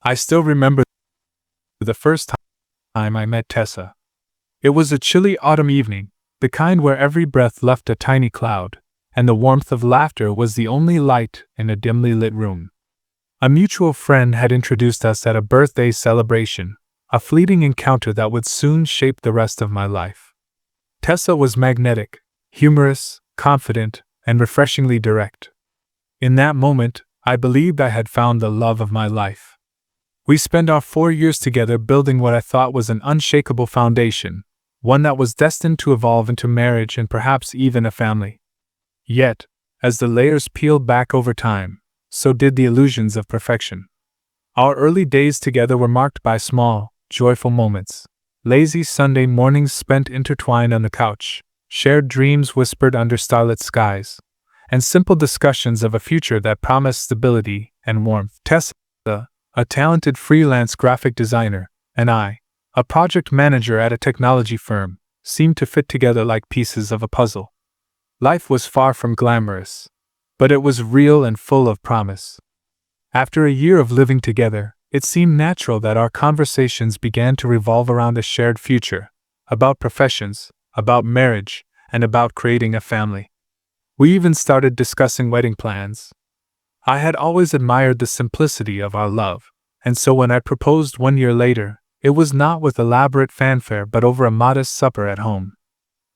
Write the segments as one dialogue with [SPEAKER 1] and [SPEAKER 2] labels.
[SPEAKER 1] I still remember the first time I met Tessa. It was a chilly autumn evening, the kind where every breath left a tiny cloud, and the warmth of laughter was the only light in a dimly lit room. A mutual friend had introduced us at a birthday celebration, a fleeting encounter that would soon shape the rest of my life. Tessa was magnetic, humorous, confident, and refreshingly direct. In that moment, I believed I had found the love of my life. We spent our 4 years together building what I thought was an unshakable foundation, one that was destined to evolve into marriage and perhaps even a family. Yet, as the layers peeled back over time, so did the illusions of perfection. Our early days together were marked by small, joyful moments. Lazy Sunday mornings spent intertwined on the couch, shared dreams whispered under starlit skies, and simple discussions of a future that promised stability and warmth. Tessa, a talented freelance graphic designer, and I, a project manager at a technology firm, seemed to fit together like pieces of a puzzle. Life was far from glamorous, but it was real and full of promise. After a year of living together, it seemed natural that our conversations began to revolve around a shared future, about professions, about marriage, and about creating a family. We even started discussing wedding plans. I had always admired the simplicity of our love, and so when I proposed 1 year later, it was not with elaborate fanfare but over a modest supper at home.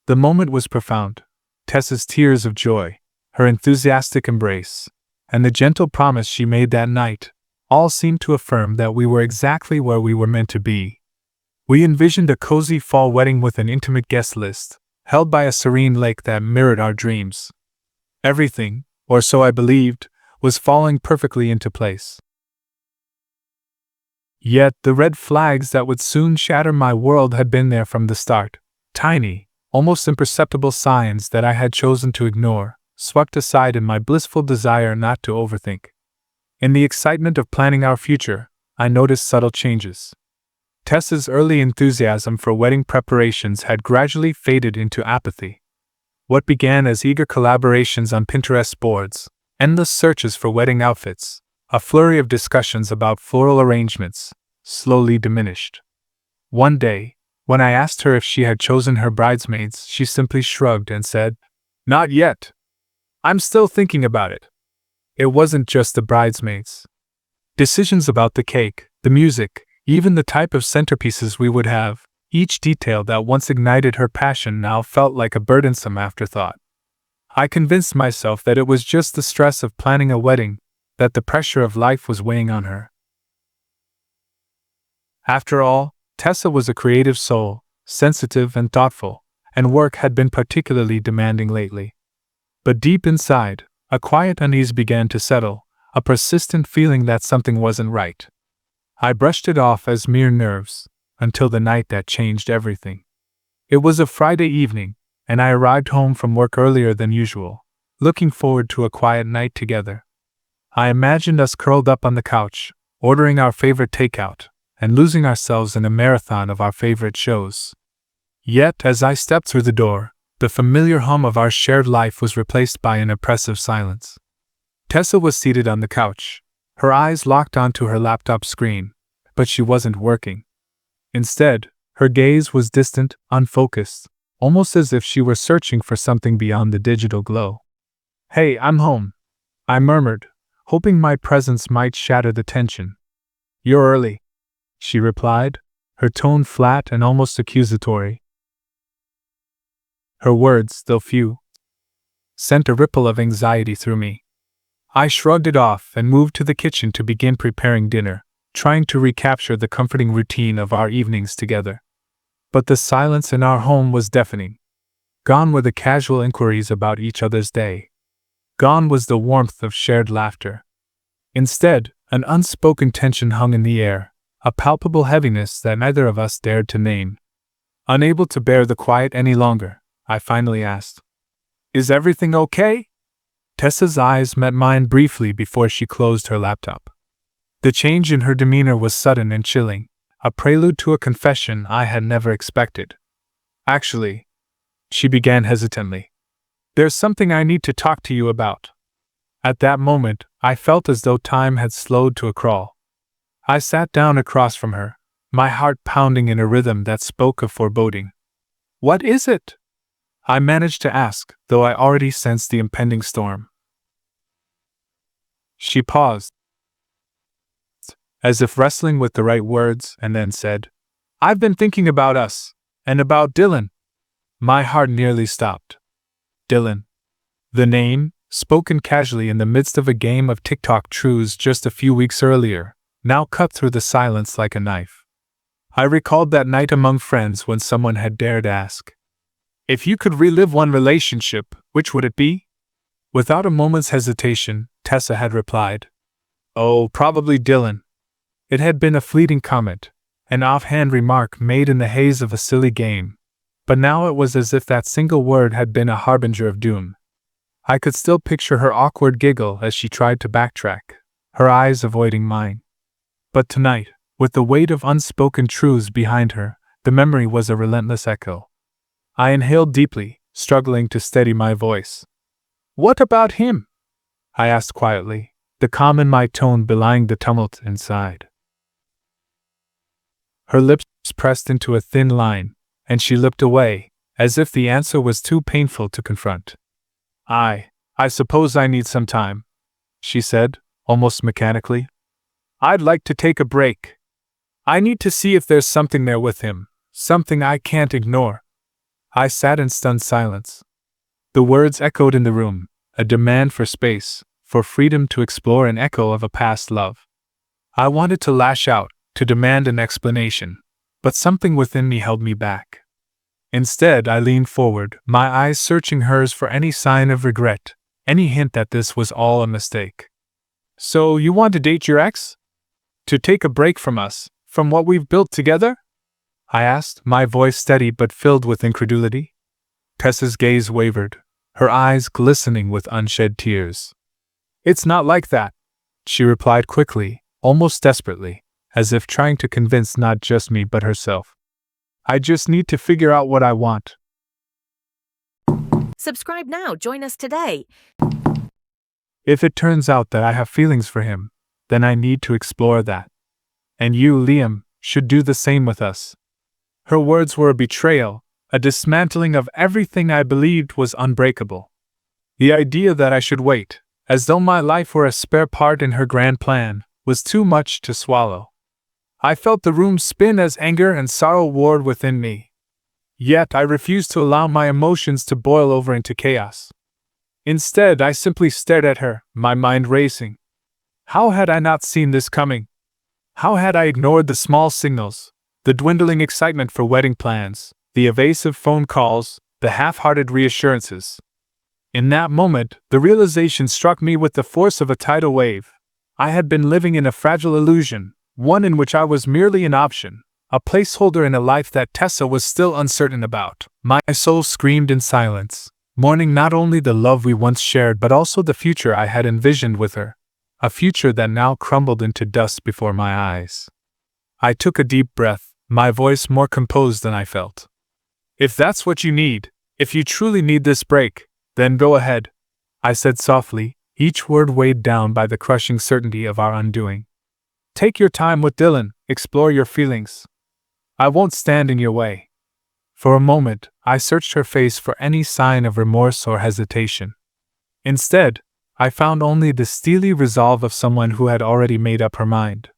[SPEAKER 1] The moment was profound. Tessa's tears of joy, her enthusiastic embrace, and the gentle promise she made that night, all seemed to affirm that we were exactly where we were meant to be. We envisioned a cozy fall wedding with an intimate guest list, held by a serene lake that mirrored our dreams. Everything, or so I believed, was falling perfectly into place. Yet the red flags that would soon shatter my world had been there from the start. Tiny, almost imperceptible signs that I had chosen to ignore, swept aside in my blissful desire not to overthink. In the excitement of planning our future, I noticed subtle changes. Tessa's early enthusiasm for wedding preparations had gradually faded into apathy. What began as eager collaborations on Pinterest boards, endless searches for wedding outfits, a flurry of discussions about floral arrangements, slowly diminished. One day, when I asked her if she had chosen her bridesmaids, she simply shrugged and said, "Not yet. I'm still thinking about it." It wasn't just the bridesmaids. Decisions about the cake, the music, even the type of centerpieces we would have, each detail that once ignited her passion now felt like a burdensome afterthought. I convinced myself that it was just the stress of planning a wedding, that the pressure of life was weighing on her. After all, Tessa was a creative soul, sensitive and thoughtful, and work had been particularly demanding lately. But deep inside, a quiet unease began to settle, a persistent feeling that something wasn't right. I brushed it off as mere nerves, until the night that changed everything. It was a Friday evening, and I arrived home from work earlier than usual, looking forward to a quiet night together. I imagined us curled up on the couch, ordering our favorite takeout, and losing ourselves in a marathon of our favorite shows. Yet, as I stepped through the door, the familiar hum of our shared life was replaced by an oppressive silence. Tessa was seated on the couch, her eyes locked onto her laptop screen, but she wasn't working. Instead, her gaze was distant, unfocused, almost as if she were searching for something beyond the digital glow. "Hey, I'm home," I murmured, hoping my presence might shatter the tension. "You're early," she replied, her tone flat and almost accusatory. Her words, though few, sent a ripple of anxiety through me. I shrugged it off and moved to the kitchen to begin preparing dinner, trying to recapture the comforting routine of our evenings together. But the silence in our home was deafening. Gone were the casual inquiries about each other's day. Gone was the warmth of shared laughter. Instead, an unspoken tension hung in the air, a palpable heaviness that neither of us dared to name. Unable to bear the quiet any longer, I finally asked, "Is everything okay?" Tessa's eyes met mine briefly before she closed her laptop. The change in her demeanor was sudden and chilling, a prelude to a confession I had never expected. "Actually," she began hesitantly, "there's something I need to talk to you about." At that moment, I felt as though time had slowed to a crawl. I sat down across from her, my heart pounding in a rhythm that spoke of foreboding. "What is it?" I managed to ask, though I already sensed the impending storm. She paused, as if wrestling with the right words, and then said, "I've been thinking about us, and about Dylan." My heart nearly stopped. Dylan. The name, spoken casually in the midst of a game of TikTok truths just a few weeks earlier, now cut through the silence like a knife. I recalled that night among friends when someone had dared ask, "If you could relive one relationship, which would it be?" Without a moment's hesitation, Tessa had replied, "Oh, probably Dylan." It had been a fleeting comment, an offhand remark made in the haze of a silly game, but now it was as if that single word had been a harbinger of doom. I could still picture her awkward giggle as she tried to backtrack, her eyes avoiding mine. But tonight, with the weight of unspoken truths behind her, the memory was a relentless echo. I inhaled deeply, struggling to steady my voice. "What about him?" I asked quietly, the calm in my tone belying the tumult inside. Her lips pressed into a thin line, and she looked away, as if the answer was too painful to confront. I suppose I need some time," she said, almost mechanically. "I'd like to take a break. I need to see if there's something there with him, something I can't ignore." I sat in stunned silence. The words echoed in the room, a demand for space, for freedom to explore an echo of a past love. I wanted to lash out, to demand an explanation, but something within me held me back. Instead, I leaned forward, my eyes searching hers for any sign of regret, any hint that this was all a mistake. "So you want to date your ex? To take a break from us, from what we've built together?" I asked, my voice steady but filled with incredulity. Tessa's gaze wavered, her eyes glistening with unshed tears. "It's not like that," she replied quickly, almost desperately, as if trying to convince not just me but herself. "I just need to figure out what I want."
[SPEAKER 2] Subscribe now. Join us today.
[SPEAKER 1] "If it turns out that I have feelings for him, then I need to explore that. And you, Liam, should do the same with us." Her words were a betrayal, a dismantling of everything I believed was unbreakable. The idea that I should wait, as though my life were a spare part in her grand plan, was too much to swallow. I felt the room spin as anger and sorrow warred within me. Yet I refused to allow my emotions to boil over into chaos. Instead, I simply stared at her, my mind racing. How had I not seen this coming? How had I ignored the small signals, the dwindling excitement for wedding plans, the evasive phone calls, the half-hearted reassurances? In that moment, the realization struck me with the force of a tidal wave. I had been living in a fragile illusion, one in which I was merely an option, a placeholder in a life that Tessa was still uncertain about. My soul screamed in silence, mourning not only the love we once shared but also the future I had envisioned with her, a future that now crumbled into dust before my eyes. I took a deep breath, my voice more composed than I felt. "If that's what you need, if you truly need this break, then go ahead," I said softly, each word weighed down by the crushing certainty of our undoing. "Take your time with Dylan, explore your feelings. I won't stand in your way." For a moment, I searched her face for any sign of remorse or hesitation. Instead, I found only the steely resolve of someone who had already made up her mind.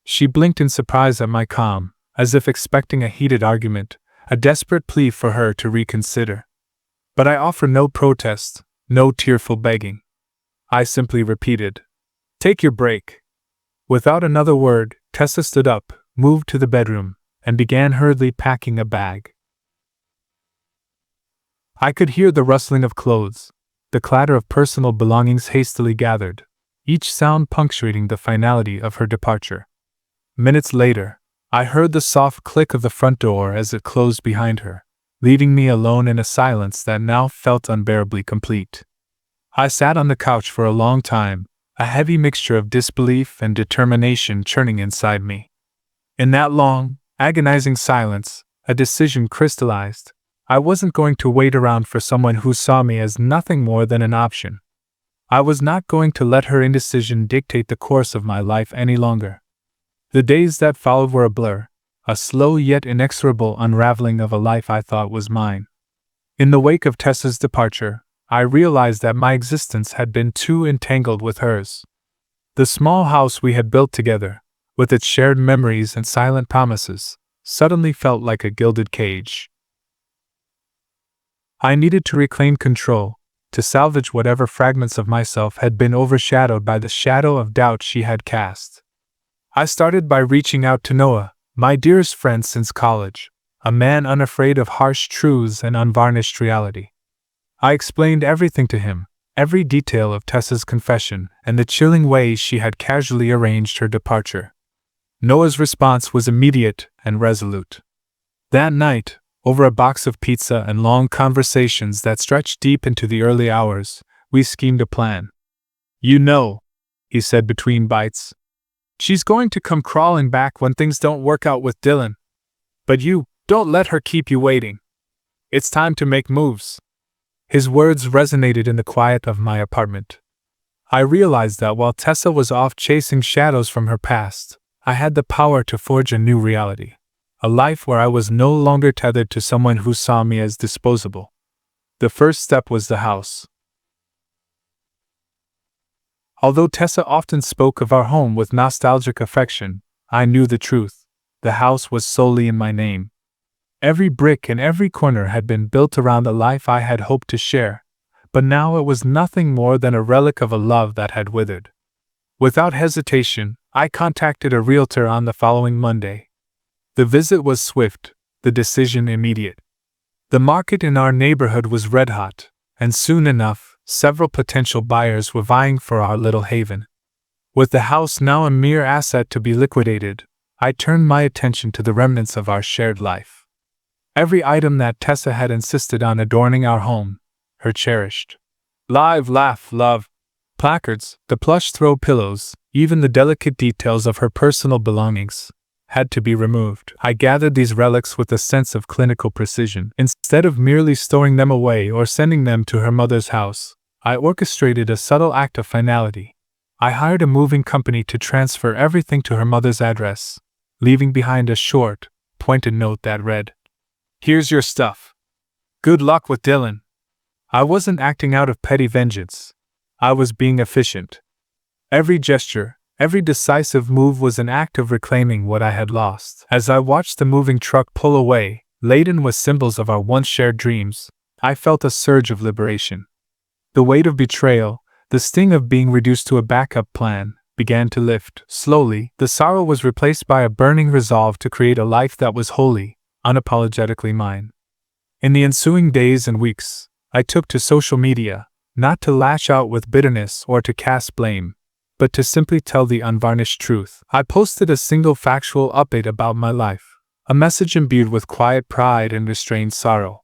[SPEAKER 1] She blinked in surprise at my calm, as if expecting a heated argument, a desperate plea for her to reconsider. But I offered no protest, no tearful begging. I simply repeated, "Take your break." Without another word, Tessa stood up, moved to the bedroom, and began hurriedly packing a bag. I could hear the rustling of clothes, the clatter of personal belongings hastily gathered, each sound punctuating the finality of her departure. Minutes later, I heard the soft click of the front door as it closed behind her, leaving me alone in a silence that now felt unbearably complete. I sat on the couch for a long time, a heavy mixture of disbelief and determination churning inside me. In that long, agonizing silence, a decision crystallized. I wasn't going to wait around for someone who saw me as nothing more than an option. I was not going to let her indecision dictate the course of my life any longer. The days that followed were a blur, a slow yet inexorable unraveling of a life I thought was mine. In the wake of Tessa's departure, I realized that my existence had been too entangled with hers. The small house we had built together, with its shared memories and silent promises, suddenly felt like a gilded cage. I needed to reclaim control, to salvage whatever fragments of myself had been overshadowed by the shadow of doubt she had cast. I started by reaching out to Noah, my dearest friend since college, a man unafraid of harsh truths and unvarnished reality. I explained everything to him, every detail of Tessa's confession and the chilling way she had casually arranged her departure. Noah's response was immediate and resolute. That night, over a box of pizza and long conversations that stretched deep into the early hours, we schemed a plan. "You know," he said between bites, "she's going to come crawling back when things don't work out with Dylan. But you, don't let her keep you waiting. It's time to make moves." His words resonated in the quiet of my apartment. I realized that while Tessa was off chasing shadows from her past, I had the power to forge a new reality. A life where I was no longer tethered to someone who saw me as disposable. The first step was the house. Although Tessa often spoke of our home with nostalgic affection, I knew the truth. The house was solely in my name. Every brick and every corner had been built around the life I had hoped to share, but now it was nothing more than a relic of a love that had withered. Without hesitation, I contacted a realtor on the following Monday. The visit was swift, the decision immediate. The market in our neighborhood was red hot, and soon enough, several potential buyers were vying for our little haven. With the house now a mere asset to be liquidated, I turned my attention to the remnants of our shared life. Every item that Tessa had insisted on adorning our home, her cherished "Live, laugh, love" placards, the plush throw pillows, even the delicate details of her personal belongings, had to be removed. I gathered these relics with a sense of clinical precision. Instead of merely storing them away or sending them to her mother's house, I orchestrated a subtle act of finality. I hired a moving company to transfer everything to her mother's address, leaving behind a short, pointed note that read, "Here's your stuff. Good luck with Dylan." I wasn't acting out of petty vengeance. I was being efficient. Every gesture, every decisive move was an act of reclaiming what I had lost. As I watched the moving truck pull away, laden with symbols of our once shared dreams, I felt a surge of liberation. The weight of betrayal, the sting of being reduced to a backup plan, began to lift. Slowly, the sorrow was replaced by a burning resolve to create a life that was wholly, unapologetically mine. In the ensuing days and weeks, I took to social media, not to lash out with bitterness or to cast blame, but to simply tell the unvarnished truth. I posted a single factual update about my life, a message imbued with quiet pride and restrained sorrow.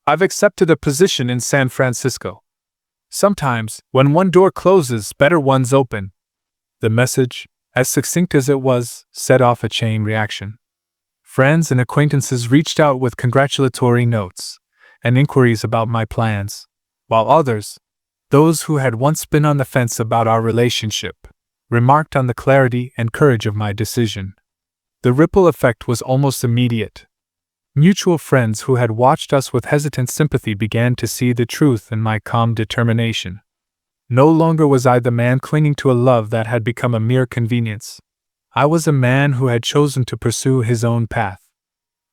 [SPEAKER 1] "I've accepted a position in San Francisco. Sometimes, when one door closes, better ones open." The message, as succinct as it was, set off a chain reaction. Friends and acquaintances reached out with congratulatory notes and inquiries about my plans, while others, those who had once been on the fence about our relationship, remarked on the clarity and courage of my decision. The ripple effect was almost immediate. Mutual friends who had watched us with hesitant sympathy began to see the truth in my calm determination. No longer was I the man clinging to a love that had become a mere convenience. I was a man who had chosen to pursue his own path.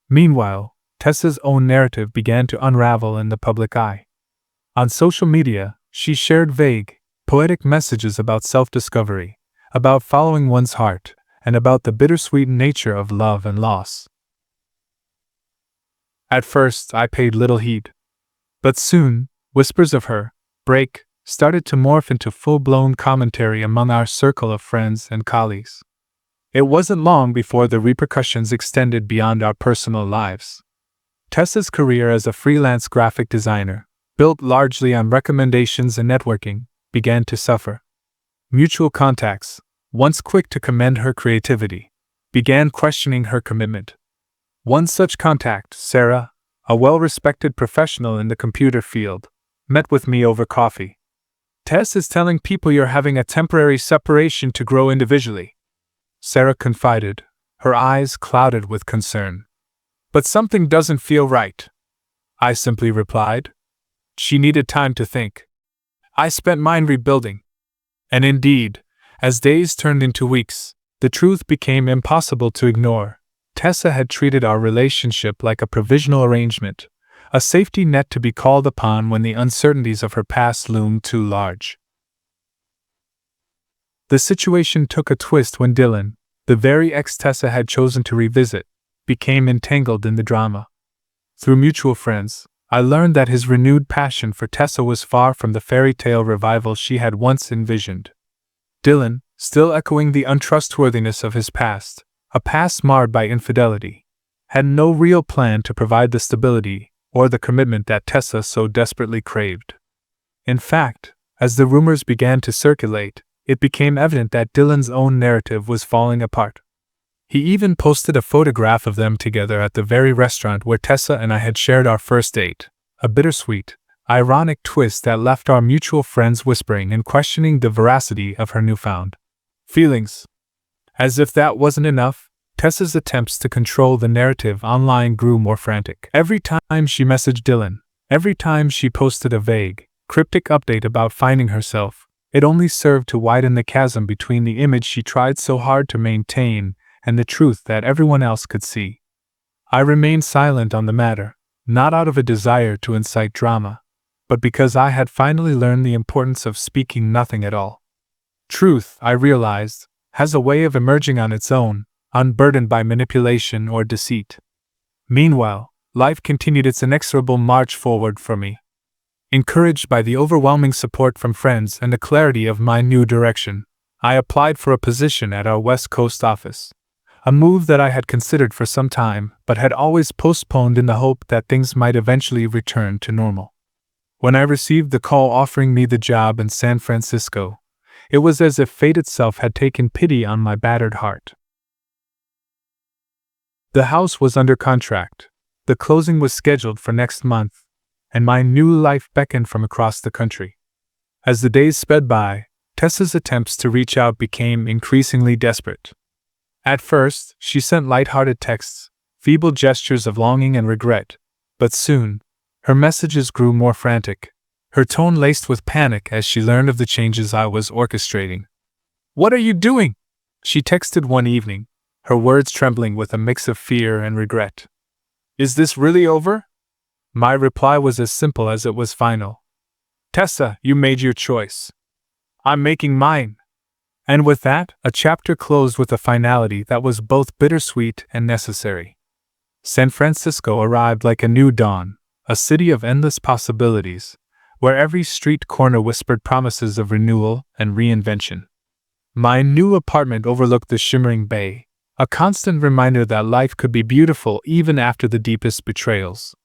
[SPEAKER 1] Meanwhile, Tessa's own narrative began to unravel in the public eye. On social media, she shared vague, poetic messages about self-discovery, about following one's heart, and about the bittersweet nature of love and loss. At first, I paid little heed. But soon, whispers of her break started to morph into full-blown commentary among our circle of friends and colleagues. It wasn't long before the repercussions extended beyond our personal lives. Tessa's career as a freelance graphic designer, built largely on recommendations and networking, began to suffer. Mutual contacts, once quick to commend her creativity, began questioning her commitment. One such contact, Sarah, a well-respected professional in the computer field, met with me over coffee. "Tess is telling people you're having a temporary separation to grow individually. Sarah confided, her eyes clouded with concern. But something doesn't feel right, I simply replied. She needed time to think. I spent mine rebuilding. And indeed, as days turned into weeks, the truth became impossible to ignore. Tessa had treated our relationship like a provisional arrangement, a safety net to be called upon when the uncertainties of her past loomed too large. The situation took a twist when Dylan, the very ex Tessa had chosen to revisit, became entangled in the drama. Through mutual friends, I learned that his renewed passion for Tessa was far from the fairy tale revival she had once envisioned. Dylan, still echoing the untrustworthiness of his past, a past marred by infidelity, had no real plan to provide the stability or the commitment that Tessa so desperately craved. In fact, as the rumors began to circulate, it became evident that Dylan's own narrative was falling apart. He even posted a photograph of them together at the very restaurant where Tessa and I had shared our first date, a bittersweet, ironic twist that left our mutual friends whispering and questioning the veracity of her newfound feelings. As if that wasn't enough, Tessa's attempts to control the narrative online grew more frantic. Every time she messaged Dylan, every time she posted a vague, cryptic update about finding herself, it only served to widen the chasm between the image she tried so hard to maintain and the truth that everyone else could see. I remained silent on the matter, not out of a desire to incite drama, but because I had finally learned the importance of speaking nothing at all. Truth, I realized, has a way of emerging on its own, unburdened by manipulation or deceit. Meanwhile, life continued its inexorable march forward for me. Encouraged by the overwhelming support from friends and the clarity of my new direction, I applied for a position at our West Coast office. A move that I had considered for some time, but had always postponed in the hope that things might eventually return to normal. When I received the call offering me the job in San Francisco, it was as if fate itself had taken pity on my battered heart. The house was under contract, the closing was scheduled for next month, and my new life beckoned from across the country. As the days sped by, Tessa's attempts to reach out became increasingly desperate. At first, she sent light-hearted texts, feeble gestures of longing and regret, but soon, her messages grew more frantic, her tone laced with panic as she learned of the changes I was orchestrating. "What are you doing?" she texted one evening, her words trembling with a mix of fear and regret. "Is this really over?" My reply was as simple as it was final. "Tessa, you made your choice. I'm making mine." And with that, a chapter closed with a finality that was both bittersweet and necessary. San Francisco arrived like a new dawn, a city of endless possibilities, where every street corner whispered promises of renewal and reinvention. My new apartment overlooked the shimmering bay, a constant reminder that life could be beautiful even after the deepest betrayals.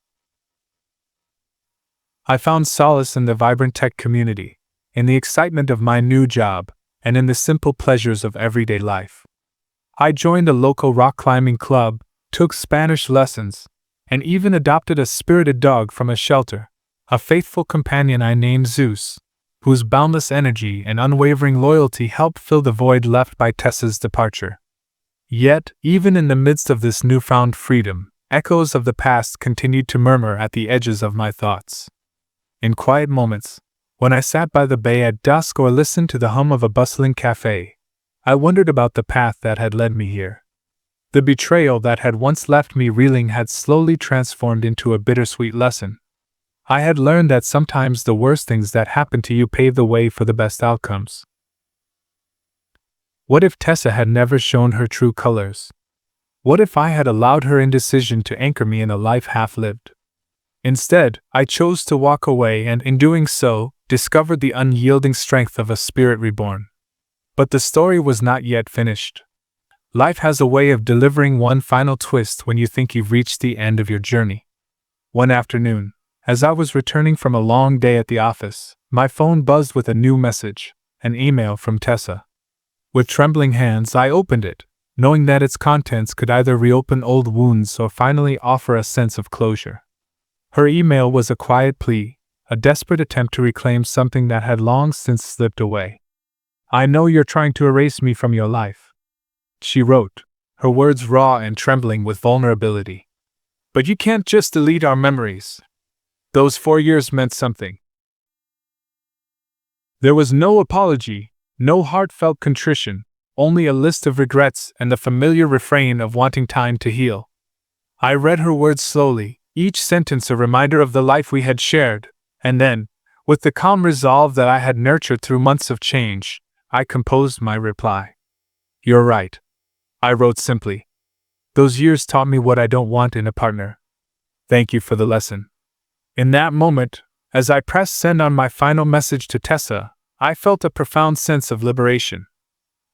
[SPEAKER 1] I found solace in the vibrant tech community, in the excitement of my new job, and in the simple pleasures of everyday life. I joined a local rock climbing club, took Spanish lessons, and even adopted a spirited dog from a shelter, a faithful companion I named Zeus, whose boundless energy and unwavering loyalty helped fill the void left by Tessa's departure. Yet, even in the midst of this newfound freedom, echoes of the past continued to murmur at the edges of my thoughts. In quiet moments, when I sat by the bay at dusk or listened to the hum of a bustling cafe, I wondered about the path that had led me here. The betrayal that had once left me reeling had slowly transformed into a bittersweet lesson. I had learned that sometimes the worst things that happen to you pave the way for the best outcomes. What if Tessa had never shown her true colors? What if I had allowed her indecision to anchor me in a life half-lived? Instead, I chose to walk away and, in doing so, discovered the unyielding strength of a spirit reborn. But the story was not yet finished. Life has a way of delivering one final twist when you think you've reached the end of your journey. One afternoon, as I was returning from a long day at the office, my phone buzzed with a new message, an email from Tessa. With trembling hands, I opened it, knowing that its contents could either reopen old wounds or finally offer a sense of closure. Her email was a quiet plea, a desperate attempt to reclaim something that had long since slipped away. "I know you're trying to erase me from your life. she wrote, her words raw and trembling with vulnerability. But you can't just delete our memories. Those 4 years meant something. There was no apology, no heartfelt contrition, only a list of regrets and the familiar refrain of wanting time to heal. I read her words slowly, each sentence a reminder of the life we had shared, and then, with the calm resolve that I had nurtured through months of change, I composed my reply. You're right, I wrote simply. Those years taught me what I don't want in a partner. Thank you for the lesson. In that moment, as I pressed send on my final message to Tessa, I felt a profound sense of liberation.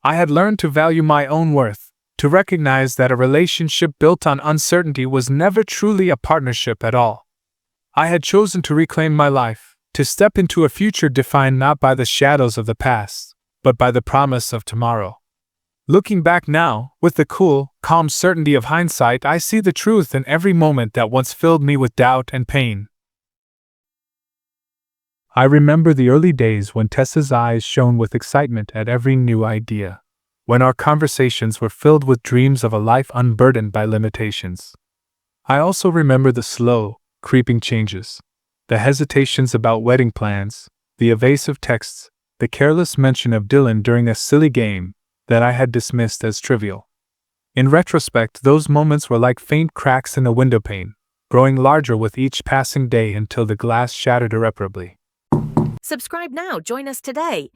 [SPEAKER 1] I had learned to value my own worth, to recognize that a relationship built on uncertainty was never truly a partnership at all. I had chosen to reclaim my life, to step into a future defined not by the shadows of the past, but by the promise of tomorrow. Looking back now, with the cool, calm certainty of hindsight, I see the truth in every moment that once filled me with doubt and pain. I remember the early days when Tessa's eyes shone with excitement at every new idea, when our conversations were filled with dreams of a life unburdened by limitations. I also remember the slow, creeping changes, the hesitations about wedding plans, the evasive texts, the careless mention of Dylan during a silly game that I had dismissed as trivial. In retrospect, those moments were like faint cracks in a windowpane, growing larger with each passing day until the glass shattered irreparably.
[SPEAKER 2] Subscribe now. Join us today.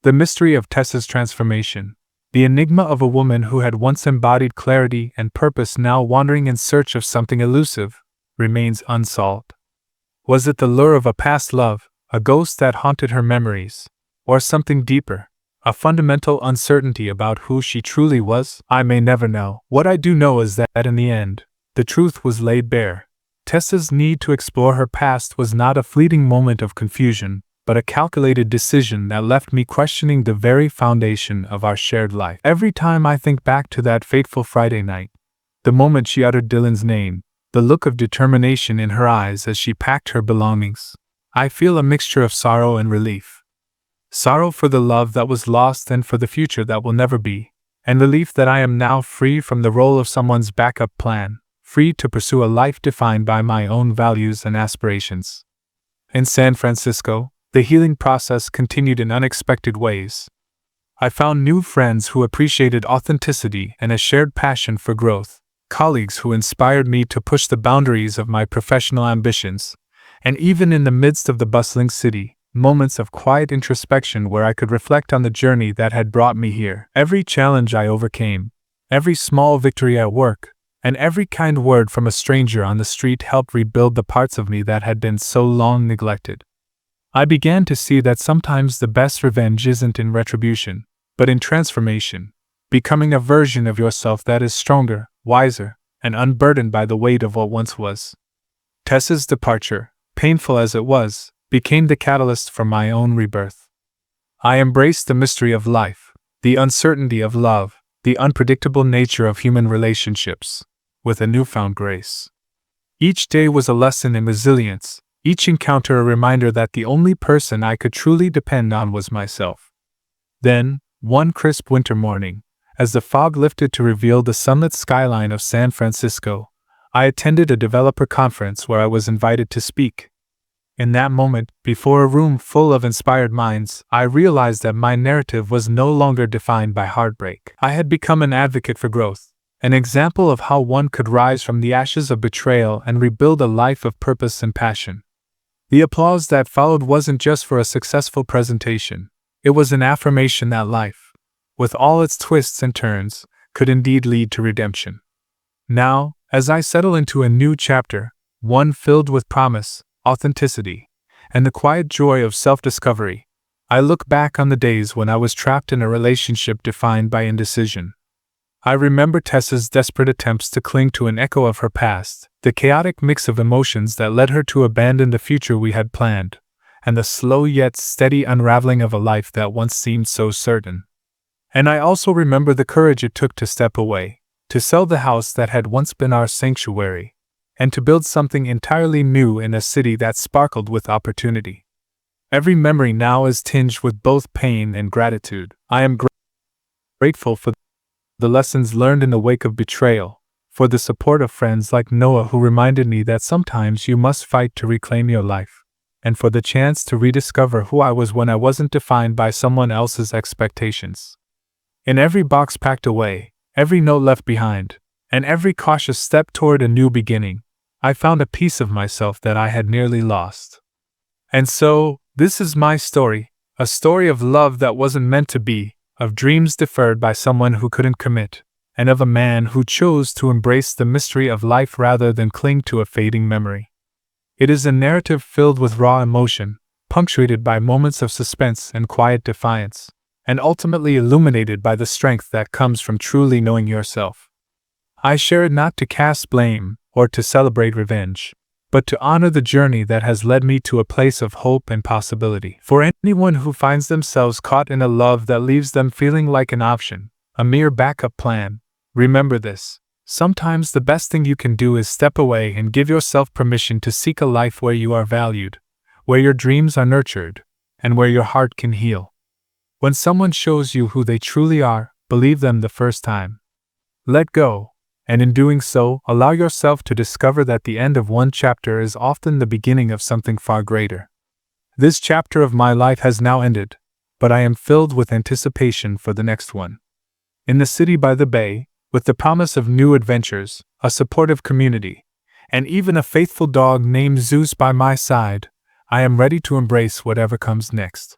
[SPEAKER 1] The mystery of Tessa's transformation, the enigma of a woman who had once embodied clarity and purpose now wandering in search of something elusive, remains unsolved. Was it the lure of a past love, a ghost that haunted her memories, or something deeper, a fundamental uncertainty about who she truly was? I may never know. What I do know is that in the end, the truth was laid bare. Tessa's need to explore her past was not a fleeting moment of confusion, but a calculated decision that left me questioning the very foundation of our shared life. Every time I think back to that fateful Friday night, the moment she uttered Dylan's name, the look of determination in her eyes as she packed her belongings, I feel a mixture of sorrow and relief. Sorrow for the love that was lost and for the future that will never be, and relief that I am now free from the role of someone's backup plan, free to pursue a life defined by my own values and aspirations. In San Francisco, the healing process continued in unexpected ways. I found new friends who appreciated authenticity and a shared passion for growth, colleagues who inspired me to push the boundaries of my professional ambitions, and even in the midst of the bustling city, moments of quiet introspection where I could reflect on the journey that had brought me here. Every challenge I overcame, every small victory at work, and every kind word from a stranger on the street helped rebuild the parts of me that had been so long neglected. I began to see that sometimes the best revenge isn't in retribution, but in transformation, becoming a version of yourself that is stronger, wiser, and unburdened by the weight of what once was. Tessa's departure, painful as it was, became the catalyst for my own rebirth. I embraced the mystery of life, the uncertainty of love, the unpredictable nature of human relationships, with a newfound grace. Each day was a lesson in resilience, each encounter a reminder that the only person I could truly depend on was myself. Then, one crisp winter morning, as the fog lifted to reveal the sunlit skyline of San Francisco, I attended a developer conference where I was invited to speak. In that moment, before a room full of inspired minds, I realized that my narrative was no longer defined by heartbreak. I had become an advocate for growth, an example of how one could rise from the ashes of betrayal and rebuild a life of purpose and passion. The applause that followed wasn't just for a successful presentation, it was an affirmation that life, with all its twists and turns, could indeed lead to redemption. Now, as I settle into a new chapter, one filled with promise, authenticity, and the quiet joy of self-discovery, I look back on the days when I was trapped in a relationship defined by indecision. I remember Tessa's desperate attempts to cling to an echo of her past, the chaotic mix of emotions that led her to abandon the future we had planned, and the slow yet steady unraveling of a life that once seemed so certain. And I also remember the courage it took to step away, to sell the house that had once been our sanctuary, and to build something entirely new in a city that sparkled with opportunity. Every memory now is tinged with both pain and gratitude. I am grateful for the lessons learned in the wake of betrayal, for the support of friends like Noah who reminded me that sometimes you must fight to reclaim your life, and for the chance to rediscover who I was when I wasn't defined by someone else's expectations. In every box packed away, every note left behind, and every cautious step toward a new beginning, I found a piece of myself that I had nearly lost. And so, this is my story, a story of love that wasn't meant to be, of dreams deferred by someone who couldn't commit, and of a man who chose to embrace the mystery of life rather than cling to a fading memory. It is a narrative filled with raw emotion, punctuated by moments of suspense and quiet defiance, and ultimately illuminated by the strength that comes from truly knowing yourself. I share it not to cast blame or to celebrate revenge, but to honor the journey that has led me to a place of hope and possibility. For anyone who finds themselves caught in a love that leaves them feeling like an option, a mere backup plan, remember this: sometimes the best thing you can do is step away and give yourself permission to seek a life where you are valued, where your dreams are nurtured, and where your heart can heal. When someone shows you who they truly are, believe them the first time. Let go, and in doing so, allow yourself to discover that the end of one chapter is often the beginning of something far greater. This chapter of my life has now ended, but I am filled with anticipation for the next one. In the city by the bay, with the promise of new adventures, a supportive community, and even a faithful dog named Zeus by my side, I am ready to embrace whatever comes next.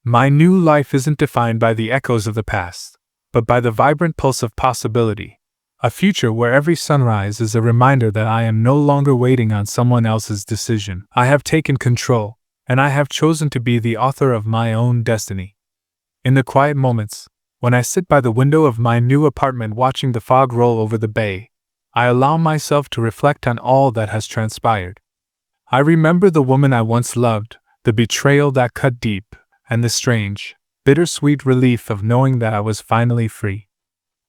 [SPEAKER 1] My new life isn't defined by the echoes of the past, but by the vibrant pulse of possibility, a future where every sunrise is a reminder that I am no longer waiting on someone else's decision. I have taken control, and I have chosen to be the author of my own destiny. In the quiet moments, when I sit by the window of my new apartment watching the fog roll over the bay, I allow myself to reflect on all that has transpired. I remember the woman I once loved, the betrayal that cut deep, and the strange, bittersweet relief of knowing that I was finally free.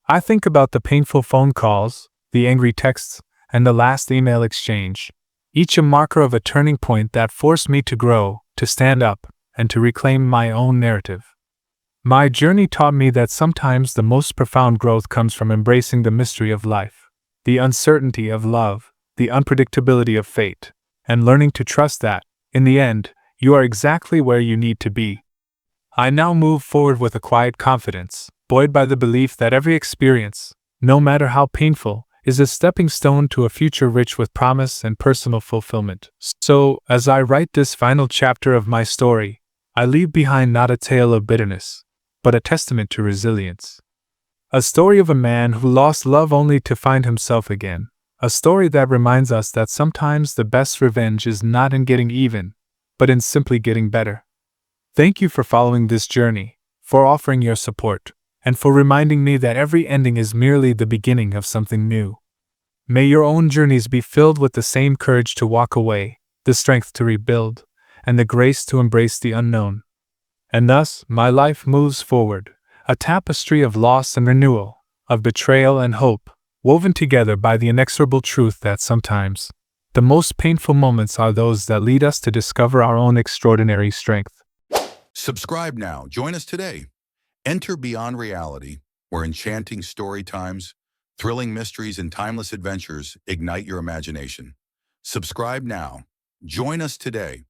[SPEAKER 1] I think about the painful phone calls, the angry texts, and the last email exchange, each a marker of a turning point that forced me to grow, to stand up, and to reclaim my own narrative. My journey taught me that sometimes the most profound growth comes from embracing the mystery of life, the uncertainty of love, the unpredictability of fate, and learning to trust that, in the end, you are exactly where you need to be. I now move forward with a quiet confidence, buoyed by the belief that every experience, no matter how painful, is a stepping stone to a future rich with promise and personal fulfillment. So, as I write this final chapter of my story, I leave behind not a tale of bitterness, but a testament to resilience. A story of a man who lost love only to find himself again. A story that reminds us that sometimes the best revenge is not in getting even, but in simply getting better. Thank you for following this journey, for offering your support, and for reminding me that every ending is merely the beginning of something new. May your own journeys be filled with the same courage to walk away, the strength to rebuild, and the grace to embrace the unknown. And thus, my life moves forward, a tapestry of loss and renewal, of betrayal and hope, woven together by the inexorable truth that sometimes, the most painful moments are those that lead us to discover our own extraordinary strength.
[SPEAKER 3] Subscribe now. Join us today. Enter beyond reality, where enchanting story times, thrilling mysteries, and timeless adventures ignite your imagination. Subscribe now. Join us today.